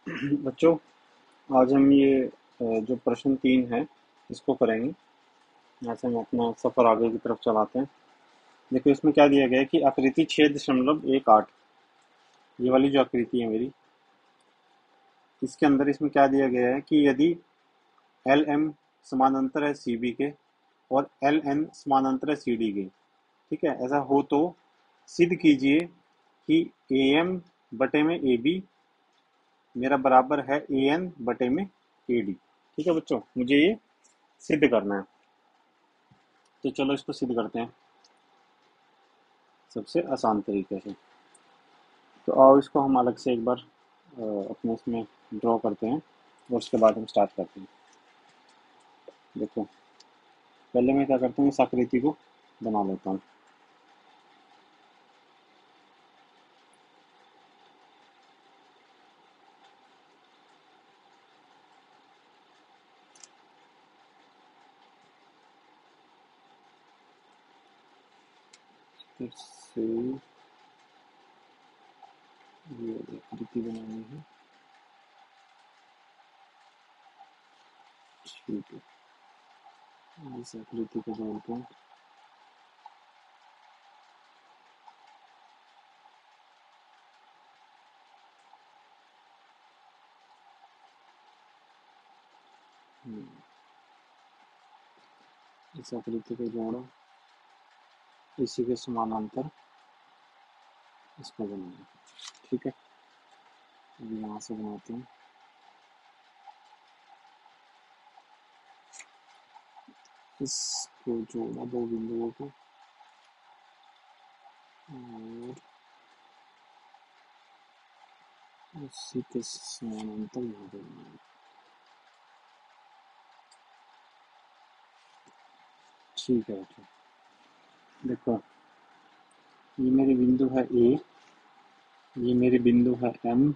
बच्चों, आज हम ये जो प्रश्न 3 है इसको करेंगे। यहाँ से हम अपना सफर आगे की तरफ चलाते हैं। देखो इसमें क्या दिया गया है कि आकृति 6.18, ये वाली जो आकृति है मेरी, इसके अंदर इसमें क्या दिया गया है कि यदि एल एम समानांतर है सी बी के और एल एन समानांतर है सी डी के, ठीक है, ऐसा हो तो सिद्ध कीजिए कि ए एम बटे में ए बी मेरा बराबर है ए एन बटे में ए डी। ठीक है बच्चों, मुझे ये सिद्ध करना है। तो चलो इसको सिद्ध करते हैं सबसे आसान तरीके से। तो आओ इसको हम अलग से एक बार अपने इसमें ड्रॉ करते हैं और उसके बाद हम स्टार्ट करते हैं। देखो, पहले मैं क्या करता हूँ, इस आकृति को बना लेता हूँ। फिर से ये आकृति बनानी है। ठीक है, इस आकृति को जोड़ते हैं। इस आकृति को जोड़ो, इसी के समानांतर इसको बनाना। ठीक है, अभी यहाँ से बनाते हैं। इसको जोड़ा दो बिंदुओं को और उसी के समानांतर यहाँ पे बनाना। ठीक है बच्चों, देखो ये मेरी बिंदु है ए, ये मेरी बिंदु है एम,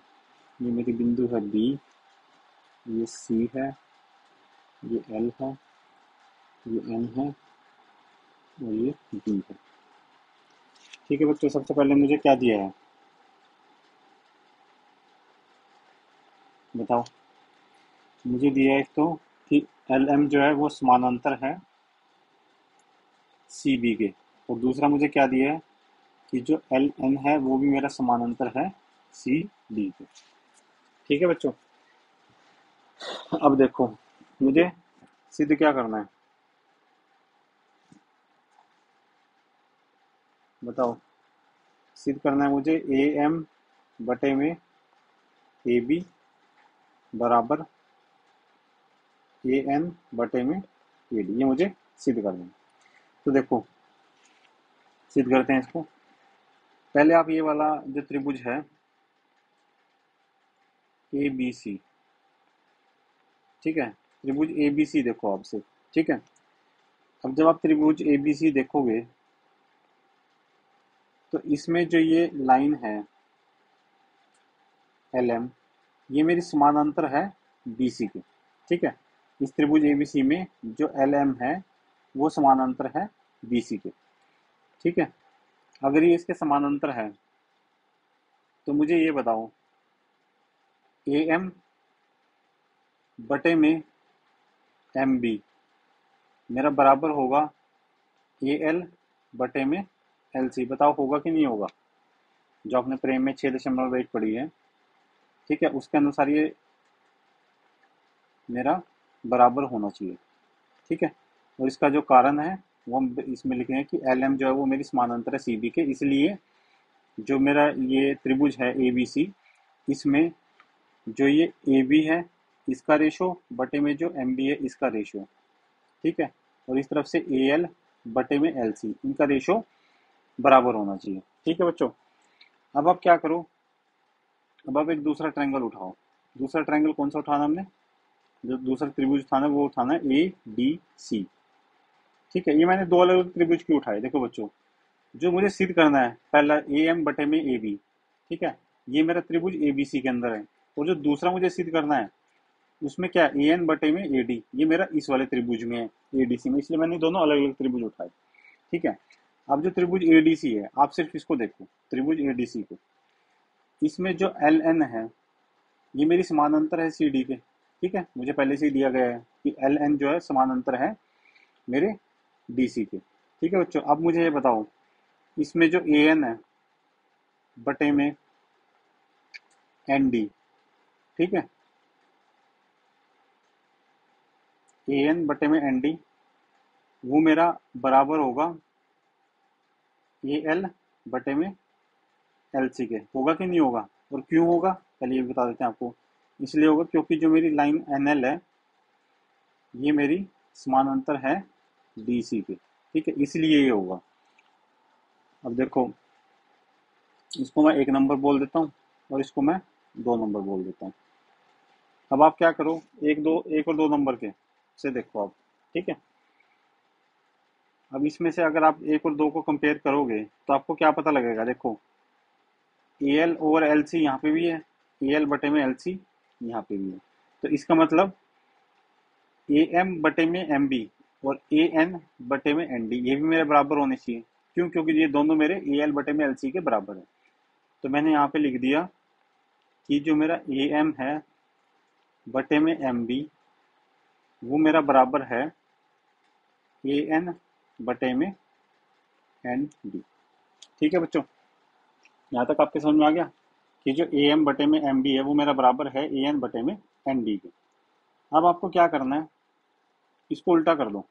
ये मेरी बिंदु है बी, ये सी है, ये एल है, ये एन है और ये डी है। ठीक है बच्चों, सबसे पहले मुझे क्या दिया है बताओ। मुझे दिया है एक तो कि एल एम जो है वो समानांतर है सी बी के, और दूसरा मुझे क्या दिया है कि जो एल एन है वो भी मेरा समानांतर है सी डी के। ठीक है बच्चों, अब देखो मुझे सिद्ध क्या करना है बताओ। सिद्ध करना है मुझे ए एम बटे में ए बी बराबर ए एन बटे में ए डी, ये मुझे सिद्ध करना है। तो देखो सिद्ध करते हैं इसको। पहले आप ये वाला जो त्रिभुज है ए बी सी, ठीक है, त्रिभुज ए बी सी देखो आपसे। ठीक है, अब जब आप त्रिभुज ए बी सी देखोगे तो इसमें जो ये लाइन है एल एम, ये मेरी समानांतर है बी सी के। ठीक है, इस त्रिभुज ए बी सी में जो एल एम है वो समानांतर है बी सी के। ठीक है, अगर ये इसके समानांतर है तो मुझे ये बताओ ए एम बटे में एम बी मेरा बराबर होगा ए एल बटे में एल सी। बताओ होगा कि नहीं होगा। जो आपने प्रेम में 6.1 पढ़ी है, ठीक है, उसके अनुसार ये मेरा बराबर होना चाहिए। ठीक है, और इसका जो कारण है वो हम इसमें लिखे हैं कि एल एम जो है वो मेरी समानांतर है सी बी के, इसलिए जो मेरा ये त्रिभुज है ए बी सी, इसमें जो ये ए बी है इसका रेशो बटे में जो एम बी है इसका रेशो, ठीक है, और इस तरफ से ए एल बटे में एल सी, इनका रेशो बराबर होना चाहिए। ठीक है बच्चों, अब आप क्या करो, अब आप एक दूसरा ट्रायंगल उठाओ। दूसरा ट्रायंगल कौन सा उठाना हमने, जो दूसरा त्रिभुज उठाना है वो उठाना है ए डी सी। ठीक है, ये मैंने दो अलग अलग त्रिभुज क्यों उठाए, देखो बच्चों, जो मुझे सिद्ध करना है पहला ए एम बटे में ए बी, ठीक है, ये मेरा त्रिभुज ए बी सी के अंदर है, और जो दूसरा मुझे सिद्ध करना है उसमें क्या ए एन बटे में ए डी, ये मेरा इस वाले त्रिभुज में है ए डी सी में, इसलिए मैंने दोनों अलग अलग त्रिभुज उठाए। ठीक है, अब जो त्रिभुज ए डी सी है आप सिर्फ इसको देखो, त्रिभुज ए डी सी को, इसमें जो एल एन है ये मेरी समानांतर है सी डी के, ठीक है, मुझे पहले से ही दिया गया है कि एल एन जो है समानांतर है मेरे डी सी के, ठीक है बच्चों। अब मुझे ये बताओ, इसमें जो ए एन है बटे में एन डी, ठीक है, ए एन बटे में एन डी, वो मेरा बराबर होगा ए एल बटे में एल सी के, होगा कि नहीं होगा, और क्यों होगा पहले ये बता देते हैं आपको। इसलिए होगा क्योंकि जो मेरी लाइन एन एल है ये मेरी समानांतर है डी सी के, ठीक है, इसलिए ये होगा। अब देखो, इसको मैं एक नंबर बोल देता हूँ और इसको मैं दो नंबर बोल देता हूँ। अब आप क्या करो, एक और दो नंबर के से देखो आप, ठीक है। अब इसमें से अगर आप एक और दो को कंपेयर करोगे तो आपको क्या पता लगेगा, देखो A L over L C यहाँ पे भी है, ए एल बटे में एल सी यहाँ पे भी है, तो इसका मतलब ए एम बटे में एम बी और ए एन बटे में एन डी ये भी मेरे बराबर होने चाहिए। क्यों? क्योंकि ये दोनों मेरे ए एल बटे में एल सी के बराबर है। तो मैंने यहाँ पे लिख दिया कि जो मेरा ए एम है बटे में एम बी वो मेरा बराबर है ए एन बटे में एन डी, ठीक है बच्चों। यहाँ तक आपके समझ में आ गया कि जो ए एम बटे में एम बी है वो मेरा बराबर है ए एन बटे में एन डी के। अब आपको क्या करना है, इसको उल्टा कर दो,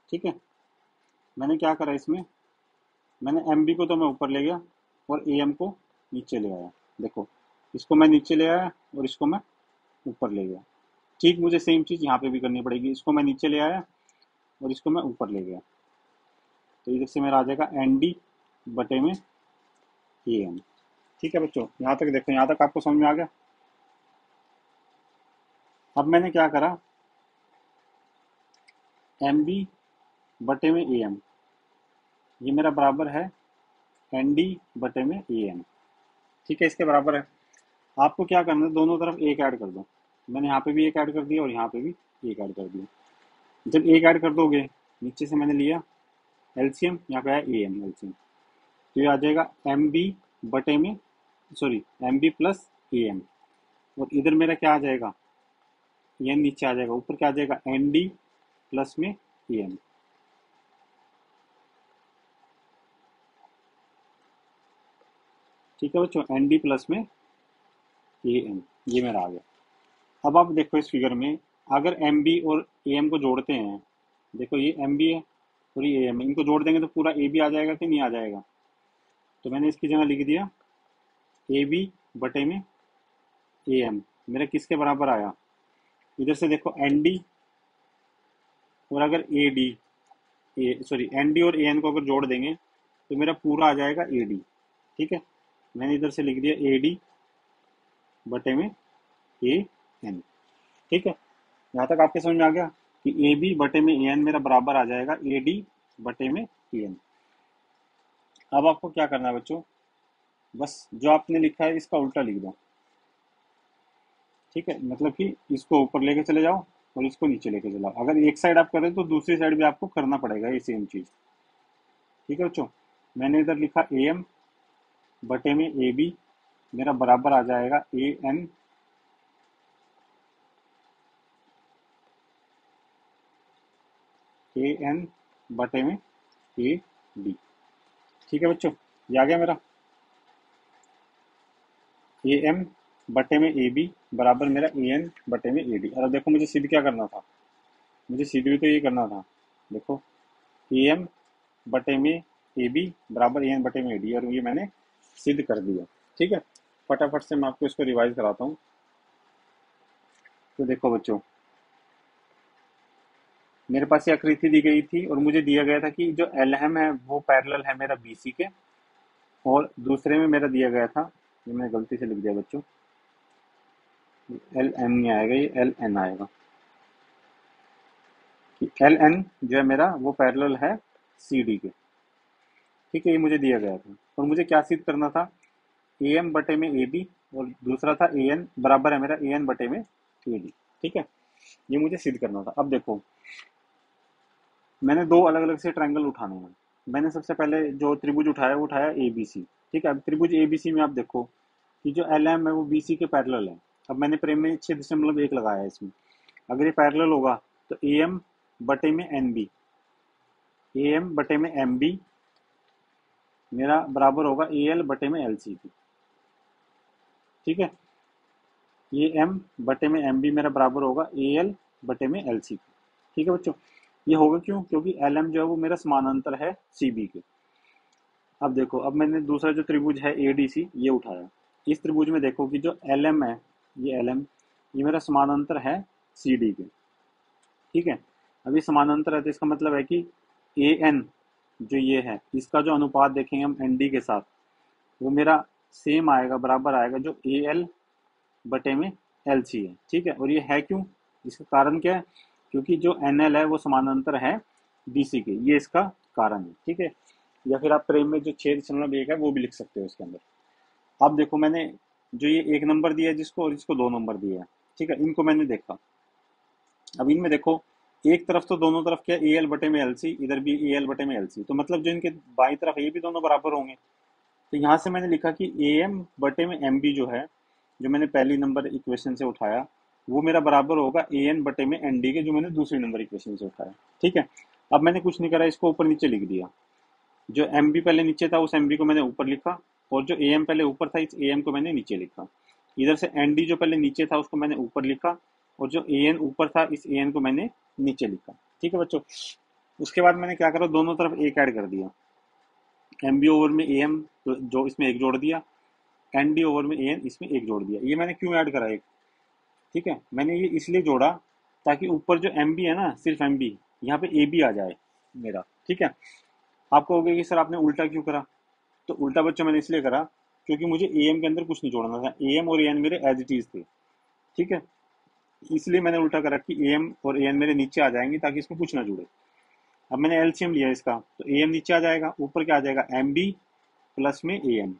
ठीक है। मैंने क्या करा इसमें, मैंने एम बी को तो मैं ऊपर ले गया और ए एम को नीचे ले आया। देखो, इसको मैं नीचे ले आया और इसको मैं ऊपर ले गया। ठीक मुझे सेम चीज़ यहाँ पे भी करनी पड़ेगी, इसको मैं नीचे ले आया और इसको मैं ऊपर ले गया, तो इधर से मेरा आ जाएगा एन डी बटे में ए एम, ठीक है बच्चों। यहाँ तक देखो, यहाँ तक आपको समझ में आ गया। अब मैंने क्या करा, एम बी बटे में ए एम ये मेरा बराबर है एन डी बटे में ए एम, ठीक है, इसके बराबर है। आपको क्या करना है, दोनों तरफ एक ऐड कर दो। मैंने यहाँ पे भी एक ऐड कर दिया और यहाँ पे भी एक ऐड कर दिया। जब एक ऐड कर दोगे, नीचे से मैंने लिया एलसीएम, यहाँ पे आया ए एम एलसीएम, तो ये आ जाएगा एम बी बटे में, sorry M B plus A M, और इधर मेरा क्या आ जाएगा, ए एन नीचे आ जाएगा, ऊपर क्या आ जाएगा एन डी प्लस में ए एम, ठीक है बच्चों, एन डी प्लस में ए एम, ये मेरा आ गया। अब आप देखो इस फिगर में, अगर एम बी और ए एम को जोड़ते हैं, देखो ये एम बी है और ये ए एम है, इनको जोड़ देंगे तो पूरा ए बी आ जाएगा कि नहीं आ जाएगा। तो मैंने इसकी जगह लिख दिया ए बी बटे में ए एम, मेरा किसके बराबर आया, इधर से देखो एन डी और अगर A D, sorry N D और ए एन को अगर जोड़ देंगे तो मेरा पूरा आ जाएगा ए डी, ठीक है। मैंने इधर से लिख दिया ए डी बटे में ए एन, ठीक है। यहाँ तक आपके समझ में आ गया कि ए बी बटे में ए एन मेरा बराबर आ जाएगा ए डी बटे में ए एन। अब आपको क्या करना है बच्चों, बस जो आपने लिखा है इसका उल्टा लिख दो, ठीक है, मतलब कि इसको ऊपर लेके चले जाओ और इसको नीचे लेके चलाओ। अगर एक साइड आप कर रहे हो तो दूसरी साइड भी आपको करना पड़ेगा ये सेम चीज, ठीक है बच्चों। मैंने इधर लिखा ए एम बटे में ए बी मेरा बराबर आ जाएगा ए एन बटे में ए डी, ठीक है बच्चों, ये आ गया मेरा ए एम बटे में ए बी बराबर मेरा ए एन बटे में ए डी। और अब देखो मुझे सिद्ध क्या करना था, मुझे सिद्ध भी तो ये करना था। देखो ए एम बटे में ए बी बराबर ए एन बटे में ए डी, और ये मैंने सिद्ध कर दिया, ठीक है। फटाफट से मैं आपको इसको रिवाइज कराता हूँ। तो देखो बच्चों, मेरे पास ये आकृति दी गई थी और मुझे दिया गया था कि जो एल एम है वो पैरेलल है मेरा बी सी के, और दूसरे में मेरा दिया गया था, ये मैंने गलती से लिख दिया बच्चों, एल एम नहीं आएगा, ये एल एन आएगा, कि एल एन जो है मेरा वो पैरेलल है सी डी के, ठीक है, ये मुझे दिया गया था। और मुझे क्या सिद्ध करना था, ए एम बटे में ए बी और दूसरा था ए एन बराबर है मेरा ए एन बटे में ए डी, ठीक है, ये मुझे सिद्ध करना था। अब देखो, मैंने दो अलग अलग से ट्रायंगल उठाने हैं। मैंने सबसे पहले जो त्रिभुज उठाया वो उठाया ए बी सी, ठीक है। अब त्रिभुज ए बी सी में आप देखो, कि जो एल एम है वो बी सी के पैरेलल है। अब मैंने प्रेम में 6.1 लगाया है इसमें। अगर ये पैरेलल होगा तो ए एम बटे में एन बी, ए एम बटे में एम बी मेरा बराबर होगा ए एल बटे में एल सी की। ठीक है, ए एम बटे में एम बी मेरा बराबर होगा ए एल बटे में एल सी की। ठीक है बच्चों, ये होगा क्यों? क्योंकि एल एम जो है वो मेरा समानांतर है सी बी के। अब देखो, अब मैंने दूसरा जो त्रिभुज है ए डी सी ये उठाया। इस त्रिभुज में देखो कि जो एल एम है, ये एल एम ये मेरा समानांतर है सी डी के। ठीक है, अब ये समानांतर है तो इसका मतलब है कि ए एन जो ये है इसका जो अनुपात देखेंगे हम एन डी के साथ, वो मेरा सेम आएगा, बराबर आएगा जो ए एल बटे में एल सी है। ठीक है, और ये है क्यों? इसका कारण क्या है? क्योंकि जो एन एल है वो समानांतर है बी सी के, ये इसका कारण है। ठीक है, या फिर आप प्रेम में जो 6.1 है वो भी लिख सकते हो इसके अंदर। अब देखो, मैंने जो ये 1 नंबर दिया है जिसको, और इसको 2 नंबर दिया है। ठीक है, इनको मैंने देखा। अब इनमें देखो, एक तरफ तो दोनों तरफ क्या, ए एल बटे में एल सी, इधर भी ए एल बटे में एल सी, तो मतलब जो इनके बाई तरफ है ये भी दोनों बराबर होंगे। तो यहाँ से मैंने लिखा कि ए एम बटे में एम बी जो है, जो मैंने पहली नंबर इक्वेशन से उठाया, वो मेरा बराबर होगा ए एन बटे में एन डी के, जो मैंने दूसरी नंबर इक्वेशन से उठाया। ठीक है, अब मैंने कुछ नहीं करा, इसको ऊपर नीचे लिख दिया। जो एम बी पहले नीचे था उस एम बी को मैंने ऊपर लिखा, और जो ए एम पहले ऊपर था इस ए एम को मैंने नीचे लिखा। इधर से एन डी जो पहले नीचे था उसको मैंने ऊपर लिखा, और जो ए एन ऊपर था इस ए एन को मैंने नीचे लिखा। ठीक है बच्चों, उसके बाद मैंने क्या करा, दोनों तरफ एक ऐड कर दिया। एम बी ओवर में ए एम जो इसमें एक जोड़ दिया, एन डी ओवर में ए एन इसमें एक जोड़ दिया। ये मैंने क्यों ऐड करा एक? ठीक है, मैंने ये इसलिए जोड़ा ताकि ऊपर जो एम बी है ना, सिर्फ एम बी, यहाँ पे ए बी आ जाए मेरा। ठीक है, आप कहोगे कि सर आपने उल्टा क्यों करा? तो उल्टा बच्चों मैंने इसलिए करा क्योंकि मुझे ए एम के अंदर कुछ नहीं जोड़ना था, ए एम और ए एन मेरे एज इट इज थे। ठीक है, इसलिए मैंने उल्टा करा कि ए एम और ए एन मेरे नीचे आ जाएंगे ताकि इसमें कुछ ना जुड़े। अब मैंने एलसीएम लिया इसका, तो ए एम नीचे आ जाएगा, ऊपर क्या आ जाएगा, एम बी प्लस में ए एन।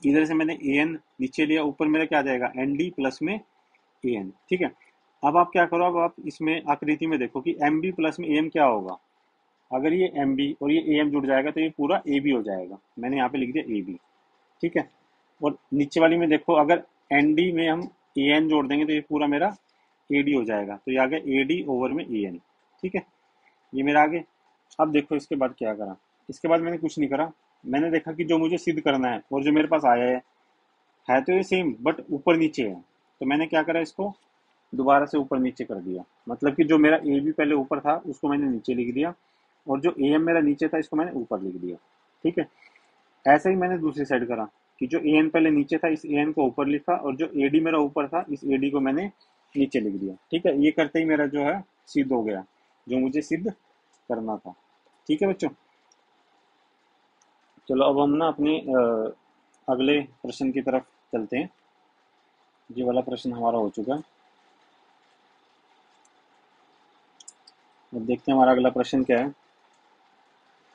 इधर से मैंने ए एन नीचे लिया, ऊपर मेरा क्या आ जाएगा, एन डी प्लस में ए एन। ठीक है, अब आप क्या करो, अब आप इसमें आकृति में देखो कि एम बी प्लस में ए एम क्या होगा। अगर ये एम बी और ये ए एम जुड़ जाएगा तो ये पूरा ए बी हो जाएगा। मैंने यहाँ पे लिख दिया ए बी। ठीक है, और नीचे वाली में देखो, अगर एन डी में हम ए एन जोड़ देंगे तो ये पूरा मेरा ए डी हो जाएगा, तो ये आ गया ए डी ओवर में ए एन। ठीक है, ये मेरा आगे। अब देखो इसके बाद क्या करा, इसके बाद मैंने कुछ नहीं करा। मैंने देखा कि जो मुझे सिद्ध करना है और जो मेरे पास आया है तो ये सेम बट ऊपर नीचे है। तो मैंने क्या करा, इसको दोबारा से ऊपर नीचे कर दिया। मतलब कि जो मेरा ए बी पहले ऊपर था उसको मैंने नीचे लिख दिया, और जो ए एम मेरा नीचे था इसको मैंने ऊपर लिख दिया। ठीक है, ऐसे ही मैंने दूसरी साइड करा कि जो ए एन पहले नीचे था इस ए एन को ऊपर लिखा, और जो ए डी मेरा ऊपर था इस ए डी को मैंने नीचे लिख दिया। ठीक है, ये करते ही मेरा जो है सिद्ध हो गया जो मुझे सिद्ध करना था। ठीक है बच्चों, चलो अब हम ना अपने अगले प्रश्न की तरफ चलते हैं। ये वाला प्रश्न हमारा हो चुका है। अब देखते हैं हमारा अगला प्रश्न क्या है।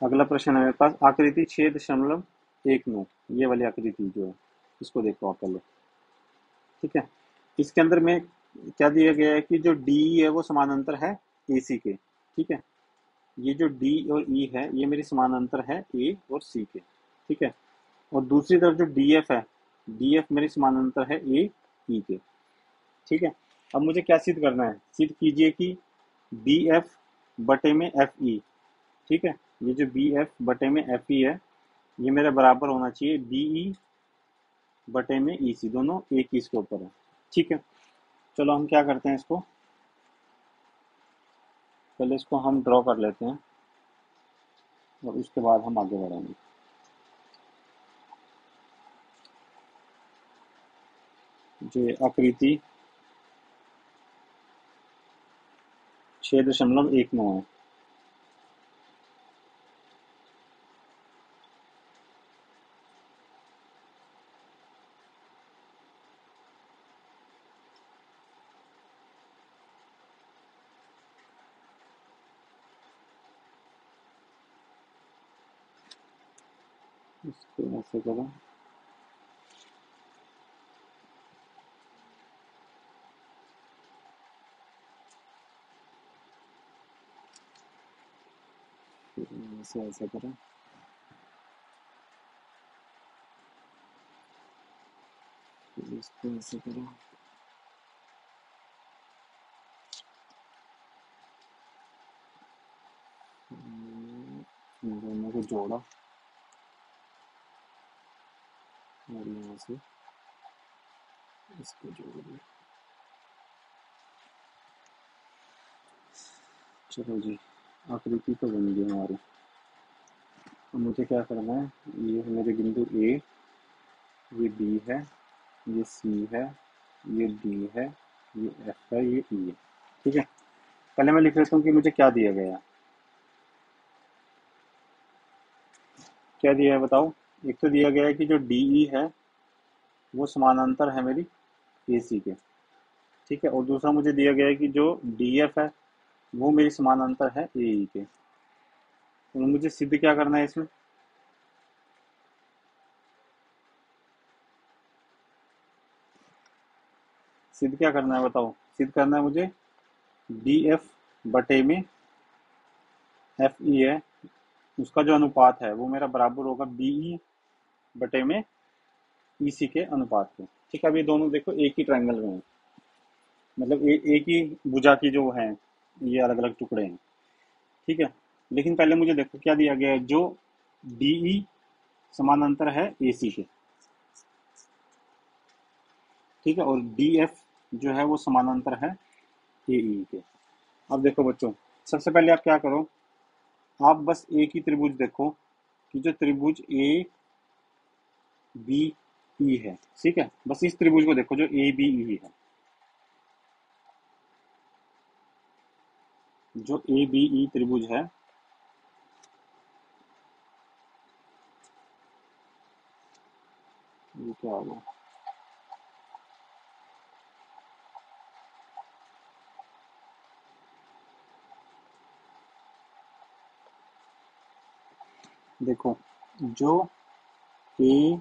अगला प्रश्न है मेरे पास, आकृति 6.19, ये वाली आकृति जो है इसको देखो आप पहले। ठीक है, इसके अंदर में क्या दिया गया है कि जो डी है वो समानांतर है ए सी के। ठीक है, ये जो डी और ई है ये मेरी समानांतर है ए और सी के। ठीक है, और दूसरी तरफ जो डी एफ है, डी एफ मेरी समानांतर है ए ई के। ठीक है, अब मुझे क्या सिद्ध करना है, सिद्ध कीजिए कि बी एफ बटे में एफ ई। ठीक है, ये जो बी एफ बटे में एफ ई है ये मेरे बराबर होना चाहिए बी ई बटे में ई सी, दोनों एक ही इसके ऊपर है। ठीक है, चलो हम क्या करते हैं, इसको पहले इसको हम ड्रॉ कर लेते हैं और उसके बाद हम आगे बढ़ेंगे। जो आकृति 6.19 है, इसको ऐसे करो। फिर ऐसे ऐसे करो। इसको ऐसे करो, इन दोनों को जोड़ा और यहाँ से इसको जोड़ दिया। चलो जी, आकृति तो बन गई हमारी। अब मुझे क्या करना है, ये है मेरे बिंदु ए, ये बी है, ये सी है, ये डी है, ये एफ है, ये ई है। ठीक है, पहले मैं लिख लेता हूँ कि मुझे क्या दिया गया है। क्या दिया है बताओ। एक तो दिया गया है कि जो डी ई है वो समानांतर है मेरी ए सी के। ठीक है, और दूसरा मुझे दिया गया है कि जो डी एफ है वो मेरी समानांतर है ए ई के। तो मुझे सिद्ध क्या करना है इसमें। सिद्ध क्या करना है बताओ। सिद्ध करना है मुझे डी एफ बटे में एफ ई है, उसका जो अनुपात है वो मेरा बराबर होगा बी ई बटे में ई सी के अनुपात के। ठीक है, अब ये दोनों देखो एक ही ट्रायंगल में है, मतलब एक ही भुजा की जो है ये अलग अलग टुकड़े हैं। ठीक है, लेकिन पहले मुझे देखो क्या दिया गया है, जो डीई समानांतर है ए सी के। ठीक है, और डी एफ जो है वो समानांतर है ए ई के। अब देखो बच्चों, सबसे पहले आप क्या करो, आप बस एक ही त्रिभुज देखो कि जो त्रिभुज ए बी ई है। ठीक है, बस इस त्रिभुज को देखो जो ए बी ई है। जो ए बी ई त्रिभुज है, ये क्या आ गया, देखो जो ए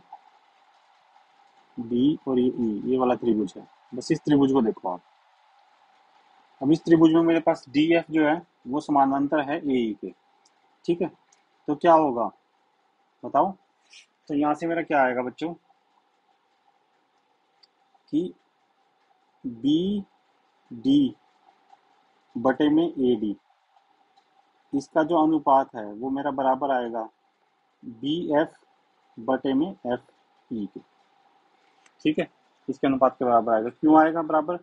बी और ये ई, ये वाला त्रिभुज है, बस इस त्रिभुज को देखो आप। अब इस त्रिभुज में मेरे पास डी एफ जो है वो समानांतर है ए ई के। ठीक है, तो क्या होगा बताओ। तो यहाँ से मेरा क्या आएगा बच्चों कि बी डी बटे में ए डी, इसका जो अनुपात है वो मेरा बराबर आएगा बी एफ बटे में एफ ई के। ठीक है, इसके अनुपात के बराबर आएगा। क्यों आएगा बराबर,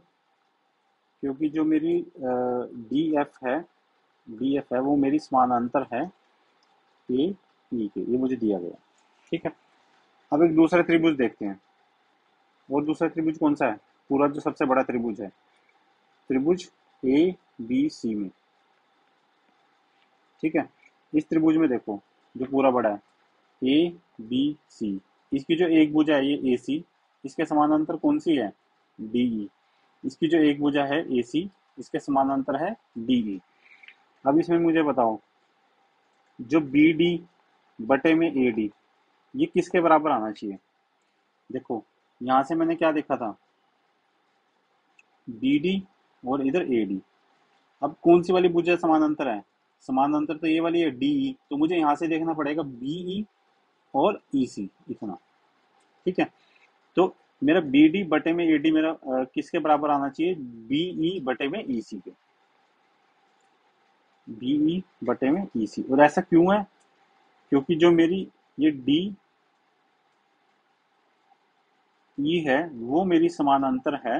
क्योंकि जो मेरी डी एफ है वो मेरी समानांतर है ए ई के, ये मुझे दिया गया। ठीक है, अब एक दूसरा त्रिभुज देखते हैं। और दूसरा त्रिभुज कौन सा है, पूरा जो सबसे बड़ा त्रिभुज है, त्रिभुज ए बी सी में। ठीक है, इस त्रिभुज में देखो जो पूरा बड़ा है ए बी सी, इसकी जो एक भुजा है ये ए सी, इसके समानांतर कौन सी है डी ई। इसकी जो एक भुजा है ए सी, इसके समानांतर है डी ई। अब इसमें मुझे बताओ जो बी डी बटे में ए डी, ये किसके बराबर आना चाहिए। देखो यहां से मैंने क्या देखा था, बी डी और इधर ए डी। अब कौन सी वाली भुजा समानांतर है, समानांतर तो ये वाली है डी ई, तो मुझे यहाँ से देखना पड़ेगा बी ई और ई सी इतना। ठीक है, तो मेरा बी डी बटे में ए डी मेरा किसके बराबर आना चाहिए, बी ई बटे में ई सी के। बी ई बटे में ई सी, और ऐसा क्यों है, क्योंकि जो मेरी ये डी ई है वो मेरी समानांतर है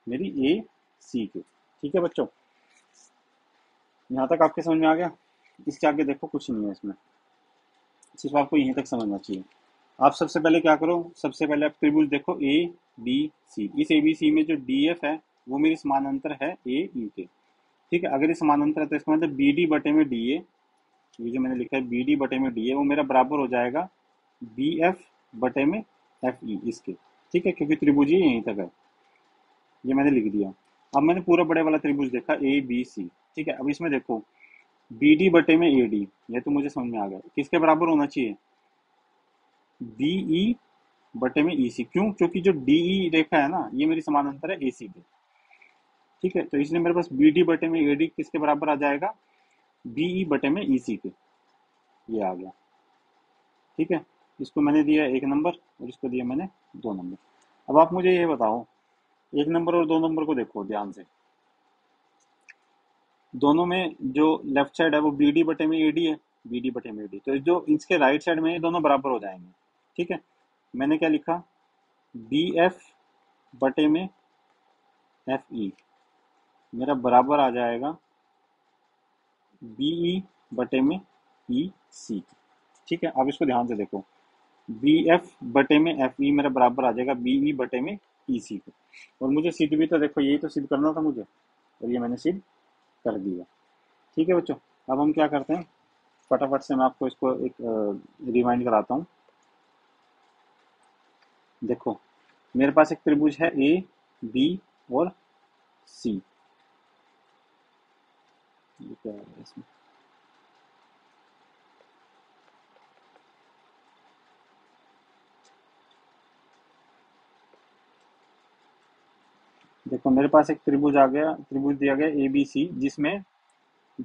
मेरी ए सी के। ठीक है बच्चों, यहाँ तक आपके समझ में आ गया। इसके आगे देखो कुछ नहीं है इसमें, सिर्फ आपको यहीं तक समझना चाहिए। आप सबसे पहले क्या करो, सबसे पहले आप त्रिभुज देखो ए बी सी। इस ए बी सी में जो डी एफ है वो मेरी समानांतर है ए ई के। ठीक है, अगर ये समानांतर है तो इसका मतलब बी डी बटे में डी ए, ये जो मैंने लिखा है बी डी बटे में डी ए, वो मेरा बराबर हो जाएगा बी एफ बटे में एफ ई इसके। ठीक है, क्योंकि त्रिभुज ही यहीं तक है, ये मैंने लिख दिया। अब मैंने पूरा बड़े वाला त्रिभुज देखा ए बी सी। ठीक है, अब इसमें देखो बी डी बटे में ए डी, ये तो मुझे समझ में आ गया, किसके बराबर होना चाहिए बी ई बटे में ई सी। क्यों, क्योंकि जो डी ई रेखा है ना ये मेरी समानांतर है ए सी के। ठीक है, तो इसलिए मेरे पास बी डी बटे में ए डी किसके बराबर आ जाएगा, बी ई बटे में ई सी के, ये आ गया। ठीक है, इसको मैंने दिया 1 नंबर और इसको दिया मैंने 2 नंबर। अब आप मुझे ये बताओ, एक नंबर और दो नंबर को देखो ध्यान से। दोनों में जो लेफ्ट साइड है वो बी डी बटे में ए डी है, बी डी बटे में ए डी, तो जो इसके राइट साइड में ये दोनों बराबर हो जाएंगे। ठीक है, मैंने क्या लिखा, बी एफ बटे में एफ ई मेरा बराबर आ जाएगा बी ई बटे में ई सी। ठीक है, अब इसको ध्यान से देखो, बी एफ बटे में एफ ई मेरा बराबर आ जाएगा बी ई बटे में ई सी को। और मुझे सिद्ध भी तो देखो, यही तो सिद्ध करना था मुझे, और ये मैंने सिद्ध कर दिया। ठीक है बच्चों, अब हम क्या करते हैं, फटाफट से मैं आपको इसको एक रिमाइंड कराता हूँ। देखो, मेरे पास एक त्रिभुज है ए बी और सी। ये क्या है इसमें, देखो मेरे पास एक त्रिभुज आ गया, त्रिभुज दिया गया ए बी सी, जिसमें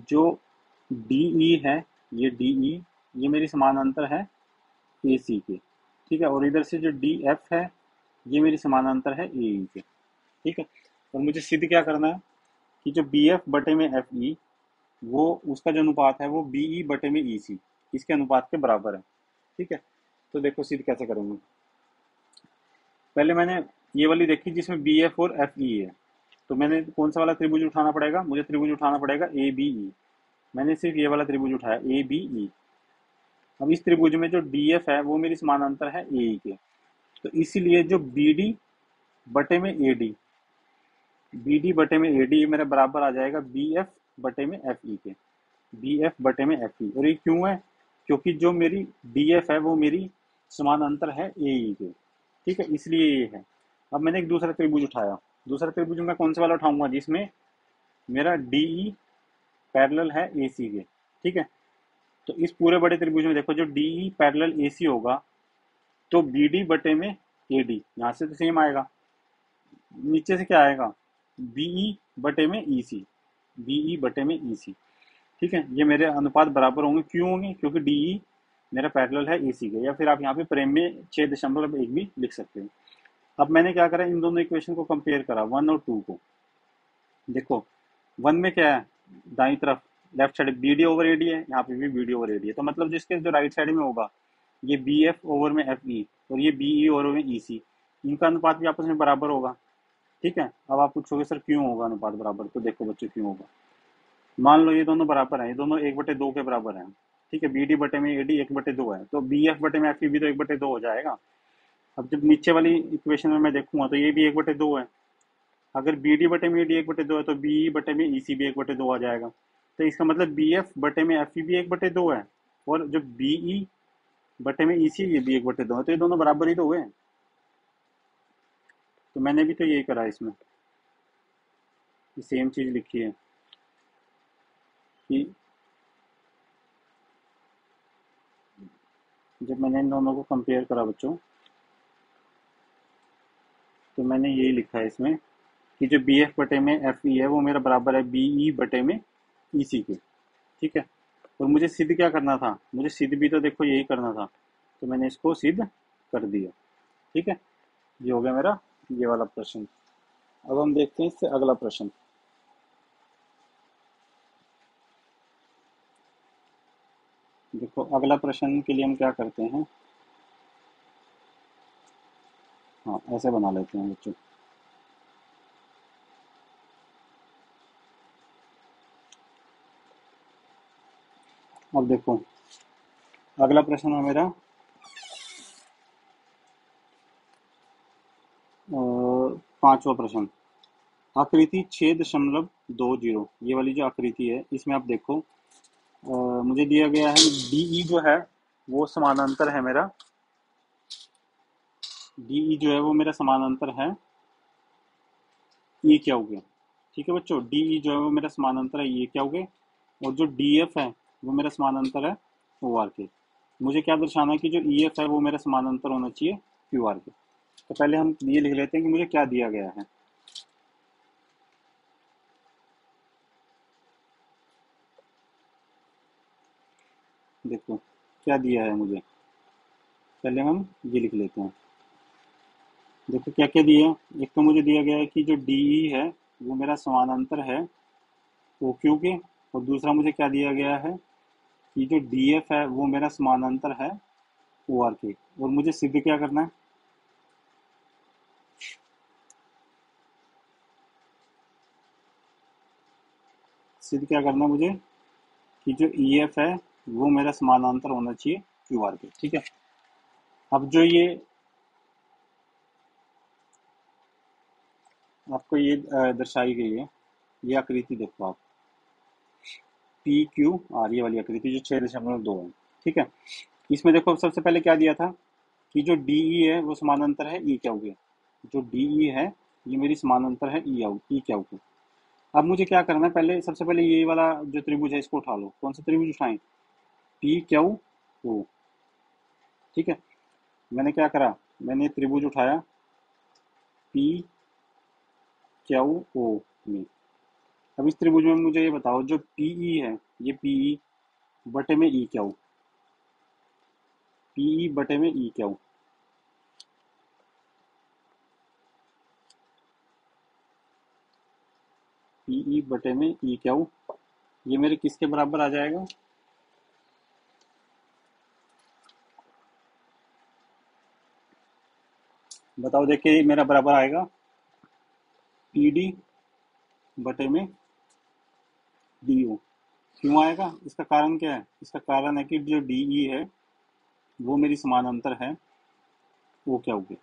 जो डी ई है, ये डी ई, ये मेरी समानांतर है ए सी के। ठीक है, और इधर से जो डी एफ है, ये मेरी समानांतर है ए ई के। ठीक है, और मुझे सिद्ध क्या करना है कि जो बी एफ बटे में एफ ई, वो उसका जो अनुपात है वो बी ई बटे में ई सी, इसके अनुपात के बराबर है। ठीक है, तो देखो सिद्ध कैसे करेंगे। पहले मैंने ये वाली देखी जिसमें बी एफ और एफ ई है, तो मैंने कौन सा वाला त्रिभुज उठाना पड़ेगा, मुझे त्रिभुज उठाना पड़ेगा ए बी ई। मैंने सिर्फ ये वाला त्रिभुज उठाया ए बी ई। अब इस त्रिभुज में जो डी एफ है वो मेरी समानांतर है ए ई के, तो इसीलिए जो बी डी बटे में ए डी, बी डी बटे में ए डी मेरा बराबर आ जाएगा बी एफ बटे में एफ ई के, बी एफ बटे में एफ ई। और ये क्यों है, क्योंकि जो मेरी डी एफ है वो मेरी समानांतर है ए ई के। ठीक है, इसलिए ये है। अब मैंने एक दूसरा त्रिभुज उठाया, दूसरा त्रिभुज मैं कौन से वाला उठाऊंगा, जिसमें मेरा डी ई पैरेलल है ए सी के। ठीक है, तो इस पूरे बड़े त्रिभुज में देखो, जो डी ई पैरेलल ए सी होगा, तो बी डी बटे में ए डी, यहाँ से तो सेम आएगा, नीचे से क्या आएगा, बीई बटे में ई सी, बीई बटे में ई सी। ठीक है, ये मेरे अनुपात बराबर होंगे, क्यों होंगे, क्योंकि डीई मेरा पैरेलल है एसी के, या फिर आप यहाँ पे प्रेम में 6.1 भी लिख सकते हैं। अब मैंने क्या करा, इन दोनों इक्वेशन को कंपेयर करा, 1 और 2 को। देखो 1 में क्या है, दाई तरफ left side B D over A D है, यहाँ पे भी B D over A D है, तो मतलब जिसके जो राइट साइड में होगा, ये बी एफ ओवर में एफ ई और ये बी ई ओवर में ई सी, इनका अनुपात भी आपस में बराबर होगा। ठीक है, अब आप पूछोगे सर क्यों होगा अनुपात बराबर, तो देखो बच्चों क्यों होगा। मान लो ये दोनों बराबर हैं, ये दोनों 1/2 के बराबर हैं। ठीक है, बी डी बटे में ए डी 1/2 है, तो बी एफ बटे में एफ ई भी तो 1/2 हो जाएगा। अब जब नीचे वाली इक्वेशन में मैं देखूंगा तो ये भी 1/2 है। अगर बी डी बटे में ए डी 1/2 है, तो बी ई बटे में ई सी भी 1/2 आ जाएगा। तो इसका मतलब बी एफ बटे में एफ ई भी 1/2 है, और जो बी ई बटे में ई सी ये भी 1/2 है, तो ये दोनों बराबर ही तो हुए। तो मैंने भी तो यही करा इसमें, सेम चीज लिखी है कि जब मैंने इन दोनों को कंपेयर करा बच्चों, तो मैंने यही लिखा है इसमें कि जो बी एफ बटे में एफ ई है वो मेरा बराबर है बी ई बटे में ई सी के। ठीक है, और मुझे सिद्ध क्या करना था, मुझे सिद्ध भी तो देखो यही करना था, तो मैंने इसको सिद्ध कर दिया। ठीक है, ये हो गया मेरा ये वाला प्रश्न। अब हम देखते हैं इससे अगला प्रश्न। देखो अगला प्रश्न के लिए हम क्या करते हैं, हाँ ऐसे बना लेते हैं बच्चों। अब देखो अगला प्रश्न है मेरा 5वां प्रश्न, आकृति 6.20, ये वाली जो आकृति है इसमें आप देखो, मुझे दिया गया है डीई जो है वो समानांतर है मेरा, डीई जो है वो मेरा समानांतर है ई क्या हो गया। ठीक है बच्चों, डीई जो है वो मेरा समानांतर है ये क्या हो गए, और जो डीएफ है वो मेरा समानांतर है ओ आर के। मुझे क्या दर्शाना है कि जो ई एफ है वो मेरा समानांतर होना चाहिए क्यू आर के। तो पहले हम ये लिख लेते हैं कि मुझे क्या दिया गया है। देखो क्या दिया है मुझे, पहले हम ये लिख लेते हैं, देखो क्या क्या दिया है। एक तो मुझे दिया गया है कि जो डीई है वो मेरा समानांतर है ओ क्यू के, और दूसरा मुझे क्या दिया गया है कि जो डीएफ है वो मेरा समानांतर है ओ आर के। और मुझे सिद्ध क्या करना है, सिद्ध क्या करना है मुझे कि जो ई एफ है वो मेरा समानांतर होना चाहिए क्यू आर के। ठीक है, अब जो ये आपको ये दर्शाई गई है, ये आकृति देखो आप, पी क्यू आर, ये वाली आकृति जो 6.2 है। ठीक है, इसमें देखो सबसे पहले क्या दिया था कि जो डीई है वो समानांतर है ई क्यू के। जो डीई है ये मेरी समानांतर है ई क्यू के। अब मुझे क्या करना है, पहले सबसे पहले ये वाला जो त्रिभुज है इसको उठा लो। कौन सा त्रिभुज उठाएं, पी क्यू ओ। ठीक है, मैंने क्या करा, मैंने त्रिभुज उठाया पी क्यू ओ में। अब इस त्रिभुज में मुझे ये बताओ जो पीई है, ये पीई बटे में ई क्यू, पीई बटे में ई क्यू, पीई बटे में ई क्यू, ये मेरे किसके बराबर आ जाएगा, बताओ देखिए, मेरा बराबर आएगा पी डी बटे में डी ओ। क्यों आएगा, इसका कारण क्या है, इसका कारण है कि जो डीई है वो मेरी समानांतर है ओ क्या होगी।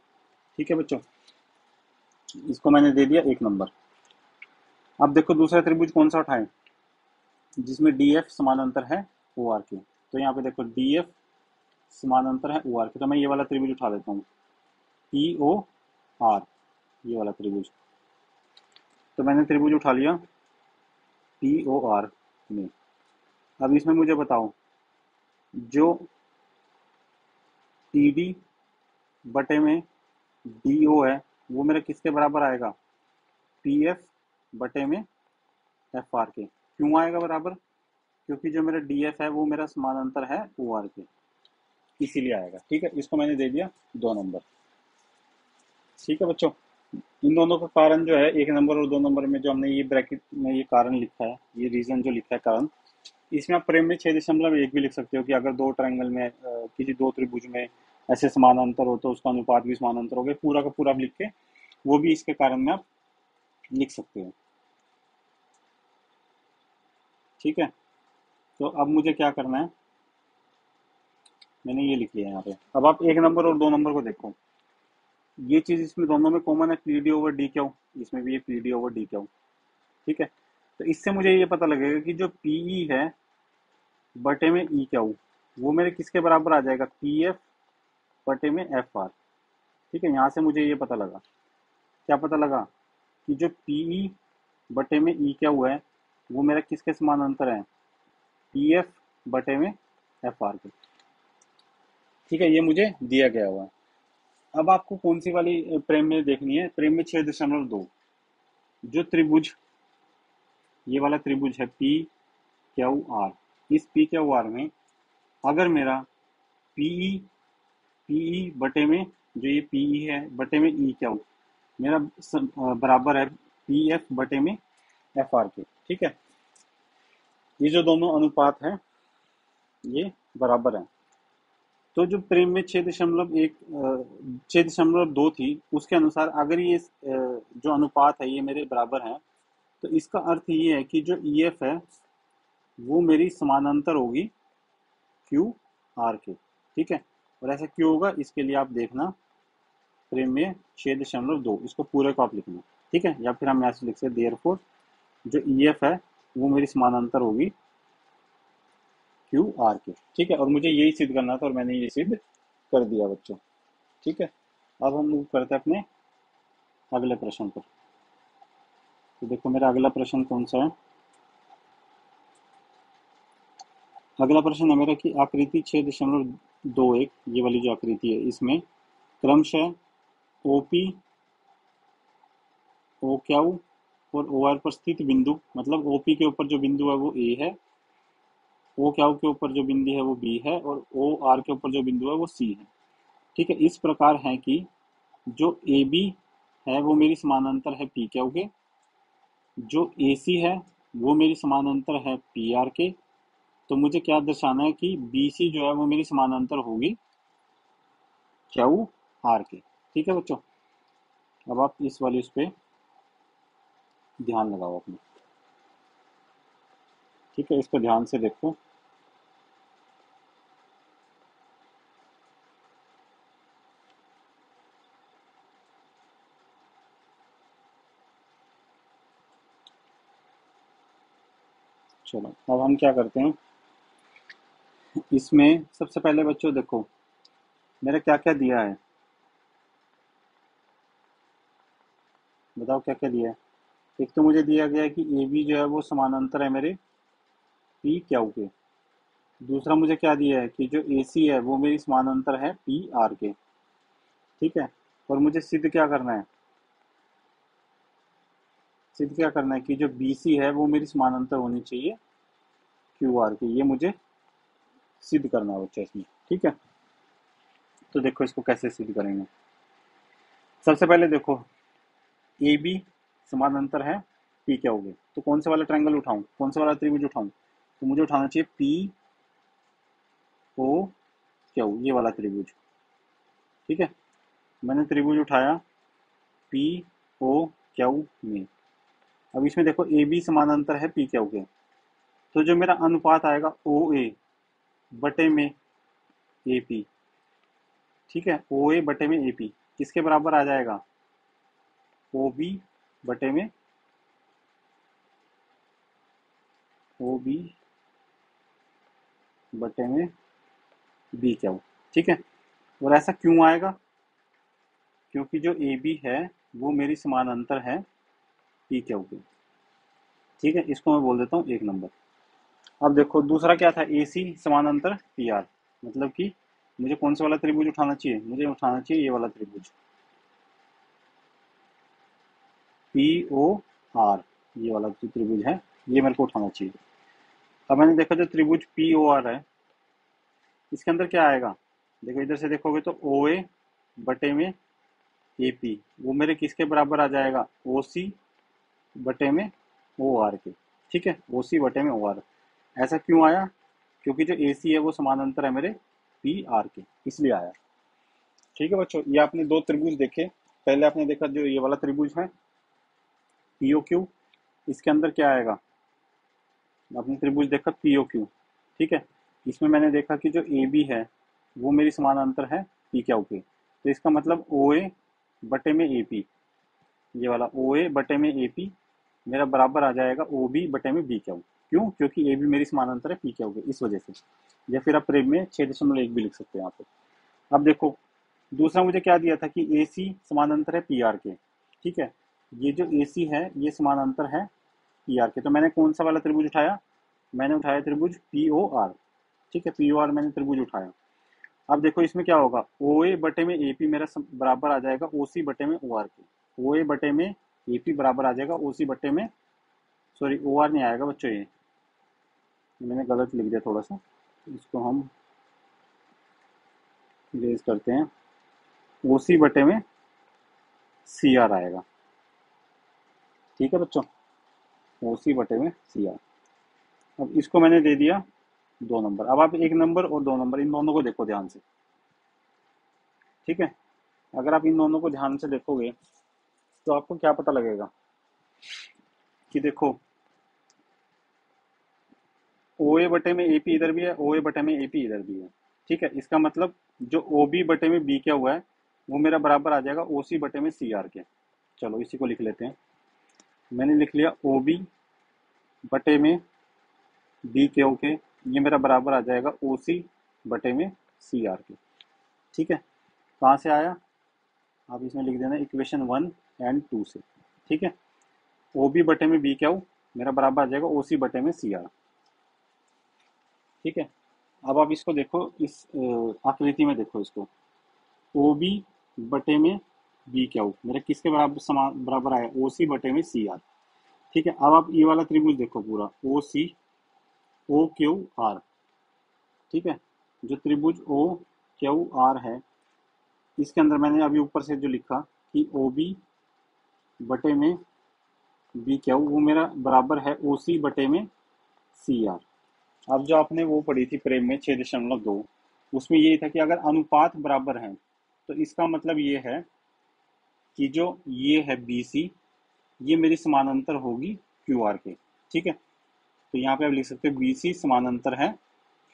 ठीक है बच्चों, इसको मैंने दे दिया 1 नंबर। अब देखो दूसरा त्रिभुज कौन सा उठाएं जिसमें डी एफ समानांतर है ओ आर के। तो यहाँ पे देखो डी एफ समानांतर है ओ आर के, तो मैं ये वाला त्रिभुज उठा लेता हूँ पी ओ आर, ये वाला त्रिभुज। तो मैंने त्रिभुज उठा लिया पी ओ आर में। अब इसमें मुझे बताओ जो टी डी बटे में डी ओ है वो मेरा किसके बराबर आएगा, पी एफ बटे में एफ आर के। क्यों आएगा बराबर, क्योंकि जो मेरा डी एफ है वो मेरा समानांतर है ओ आर के, इसीलिए आएगा। ठीक है, इसको मैंने दे दिया 2 नंबर। ठीक है बच्चों, इन दोनों का कारण जो है 1 नंबर और 2 नंबर में जो हमने ये ब्रैकेट में ये कारण लिखा है, ये रीजन जो लिखा है कारण, इसमें आप प्रेम में 6.1 भी लिख सकते हो कि अगर दो ट्रायंगल में किसी दो त्रिभुज में ऐसे समानांतर हो तो उसका अनुपात भी समानांतर हो गया, पूरा का पूरा आप लिख के वो भी इसके कारण में आप लिख सकते हो। ठीक है, तो अब मुझे क्या करना है, मैंने ये लिख लिया यहाँ पे। अब आप 1 नंबर और 2 नंबर को देखो, ये चीज इसमें दोनों में कॉमन है, P D over D Q, इसमें भी ये P D over D Q. ठीक है, तो इससे मुझे ये पता लगेगा कि जो पीई है बटे में ई क्यू वो मेरे किसके बराबर आ जाएगा, पी एफ बटे में एफ आर। ठीक है, यहाँ से मुझे ये पता लगा, क्या पता लगा कि जो पीई बटे में ई क्यू है वो मेरा किसके समानांतर है, पी एफ बटे में एफ आर के। ठीक है, ये मुझे दिया गया हुआ है। अब आपको कौन सी वाली प्रेम में देखनी है, प्रेम में 6.2, जो त्रिभुज, ये वाला त्रिभुज है पी क्यू आर। इस पी क्यू आर में अगर मेरा पीई, पीई बटे में जो ये पीई है बटे में ई क्यू मेरा बराबर है पी एफ बटे में एफ आर के। ठीक है, ये जो दोनों अनुपात है ये बराबर है। तो जो प्रेम में 6.2 थी उसके अनुसार अगर ये जो अनुपात है ये मेरे बराबर है, तो इसका अर्थ ये है कि जो ई एफ है वो मेरी समानांतर होगी क्यू आर के। ठीक है, और ऐसा क्यों होगा इसके लिए आप देखना प्रेम में 6.2, इसको पूरे को आप लिखना। ठीक है, या फिर हम ऐसे लिख सकते देयरफॉर जो ई एफ है वो मेरी समानांतर होगी क्यू आर के। ठीक है, और मुझे यही सिद्ध करना था और मैंने ये सिद्ध कर दिया बच्चों। ठीक है, अब हम मूव करते हैं अपने अगले प्रश्न पर। तो देखो मेरा अगला प्रश्न कौन सा है, अगला प्रश्न है मेरा कि आकृति 6.21, ये वाली जो आकृति है इसमें क्रमशः ओपी, ओ क्यू और ओ आर पर स्थित बिंदु, मतलब ओपी के ऊपर जो बिंदु है वो ए है, ओ क्यू के ऊपर जो बिंदु है वो बी है, और ओ आर के ऊपर जो बिंदु है वो सी है। ठीक है, इस प्रकार है कि जो ए बी है वो मेरी समानांतर है पी क्यू के, जो ए सी है वो मेरी समानांतर है पी आर के। तो मुझे क्या दर्शाना है कि बी सी जो है वो मेरी समानांतर होगी क्यू आर के। ठीक है बच्चों, अब आप इस वाली उस पे ध्यान लगाओ अपने। ठीक है, इसको ध्यान से देखो। चलो अब हम क्या करते हैं, इसमें सबसे पहले बच्चों देखो मेरा क्या क्या दिया है, बताओ क्या क्या दिया है। एक तो मुझे दिया गया है कि ए बी जो है वो समानांतर है मेरे पी क्यू के। दूसरा मुझे क्या दिया है कि जो ए सी है वो मेरी समानांतर है पी आर के। ठीक है, और मुझे सिद्ध क्या करना है, सिद्ध क्या करना है कि जो बी सी है वो मेरी समानांतर होनी चाहिए क्यू आर के। ये मुझे सिद्ध करना है बच्चा इसमें। ठीक है, तो देखो इसको कैसे सिद्ध करेंगे। सबसे पहले देखो ए बी समानांतर है पी क्या हो गए, तो कौन से वाला ट्रायंगल उठाऊं, कौन सा वाला त्रिभुज उठाऊं, तो मुझे उठाना चाहिए पी ओ क्यू, ये वाला त्रिभुज। ठीक है, मैंने त्रिभुज उठाया पी ओ क्यू में। अब इसमें देखो ए बी समानांतर है पी क्यू के, तो जो मेरा अनुपात आएगा ओ ए बटे में ए पी। ठीक है, ओ ए बटे में ए पी किसके बराबर आ जाएगा, ओ बी बटे में ओ बी बटे में बी क्यू। ठीक है, और ऐसा क्यों आएगा, क्योंकि जो ए बी है वो मेरी समानांतर है पी क्यू के। ठीक है, इसको मैं बोल देता हूँ एक नंबर। अब देखो दूसरा क्या था, ए सी समानांतर पी आर, मतलब कि मुझे कौन सा वाला त्रिभुज उठाना चाहिए, मुझे उठाना चाहिए ये वाला त्रिभुज पी ओ आर, ये वाला जो त्रिभुज है ये मेरे को उठाना चाहिए। अब मैंने देखा जो त्रिभुज पी ओ आर है इसके अंदर क्या आएगा, देखो इधर से देखोगे तो ओ ए बटे में ए पी वो मेरे किसके बराबर आ जाएगा, ओ सी बटे में ओ आर के। ठीक है, ओ सी बटे में ओ आर। ऐसा क्यों आया, क्योंकि जो ए सी है वो समानांतर है मेरे पी आर के, इसलिए आया। ठीक है बच्चों, ये आपने दो त्रिभुज देखे। पहले आपने देखा जो ये वाला त्रिभुज है पीओ क्यू, इसके अंदर क्या आएगा, आपने त्रिभुज देखा पीओ क्यू। ठीक है, इसमें मैंने देखा कि जो ए बी है वो मेरी समानांतर है पी क्यू के, तो इसका मतलब ओ ए बटे में ए पी, ये वाला ओ ए बटे में ए पी मेरा बराबर आ जाएगा ओ बी बटे में बी क्यू। क्यों, क्योंकि ए बी मेरी समानांतर है पी क्यू के, इस वजह से। या फिर आप प्रेम में 6.1 भी लिख सकते हैं यहाँ पे। अब देखो दूसरा मुझे क्या दिया था कि ए सी समानांतर है पी आर के। ठीक है, ये जो ए सी है ये समानांतर है पी आर के, तो मैंने कौन सा वाला त्रिभुज उठाया, मैंने उठाया त्रिभुज पी ओ आर। ठीक है, पी ओ आर मैंने त्रिभुज उठाया। अब देखो इसमें क्या होगा, ओ ए बटे में ए पी मेरा बराबर आ जाएगा ओ सी बटे में ओ आर के। ओ ए बटे में ए पी बराबर आ जाएगा ओ सी बटे में, सॉरी ओ आर नहीं आएगा बच्चों, ये मैंने गलत लिख दिया थोड़ा सा, इसको हम इरेज करते हैं। ओ सी बटे में सी आर आएगा। ठीक है बच्चों, ओ सी बटे में सी आर। अब इसको मैंने दे दिया 2 नंबर। अब आप 1 नंबर और 2 नंबर इन दोनों को देखो ध्यान से। ठीक है, अगर आप इन दोनों को ध्यान से देखोगे तो आपको क्या पता लगेगा कि देखो ओ ए बटे में ए पी इधर भी है, ओ ए बटे में ए पी इधर भी है। ठीक है, इसका मतलब जो ओ बी बटे में बी क्या हुआ है वो मेरा बराबर आ जाएगा ओ सी बटे में सी आर के। चलो इसी को लिख लेते हैं, मैंने लिख लिया ओ बी बटे में बी के ओ के, ये मेरा बराबर आ जाएगा ओ सी बटे में सी आर के। ठीक है, कहाँ से आया, आप इसमें लिख देना इक्वेशन 1 और 2 से। ठीक है, ओ बी बटे में बी क्या मेरा बराबर आ जाएगा ओ सी बटे में सी आर। ठीक है, अब आप इसको देखो इस आकृति में देखो इसको, ओ बी बटे में बी क्या मेरा किसके बराबर समान बराबर आया, ओ सी बटे में सी आर। ठीक है, अब आप ये वाला त्रिभुज देखो पूरा ओ सी ओ क्यू आर। ठीक है, जो त्रिभुज ओ क्यू आर है इसके अंदर मैंने अभी ऊपर से जो लिखा कि ओ बी बटे में बी क्या वो मेरा बराबर है ओ सी बटे में सी आर। अब जो आपने वो पढ़ी थी प्रेम में 6.2, उसमें ये था कि अगर अनुपात बराबर है तो इसका मतलब ये है कि जो ये है बी सी, ये मेरी समानांतर होगी क्यू आर के। ठीक है, तो यहाँ पे आप लिख सकते हो बी सी समानांतर है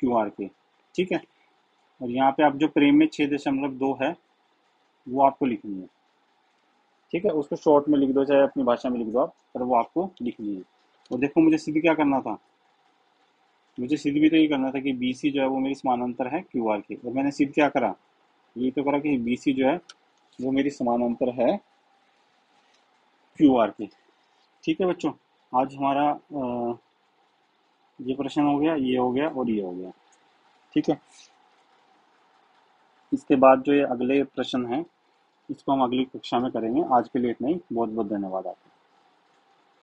क्यू आर के। ठीक है, और यहाँ पे आप जो प्रेम में 6.2 है वो आपको लिखनी है। ठीक है, उसको शॉर्ट में लिख दो चाहे अपनी भाषा में लिख दो आप, पर वो आपको लिखनी है। और देखो मुझे सिद्ध क्या करना था, मुझे सिद्ध भी तो ये करना था कि बी सी जो है वो मेरी समानांतर है क्यू आर के, और मैंने सिद्ध क्या करा, ये तो करा कि बी सी जो है वो मेरी समानांतर है क्यू आर के। ठीक है बच्चों, आज हमारा ये प्रश्न हो गया, ये हो गया और ये हो गया। ठीक है, इसके बाद जो ये अगले प्रश्न हैं इसको हम अगली कक्षा में करेंगे। आज के लिए इतना ही, बहुत बहुत धन्यवाद आपका।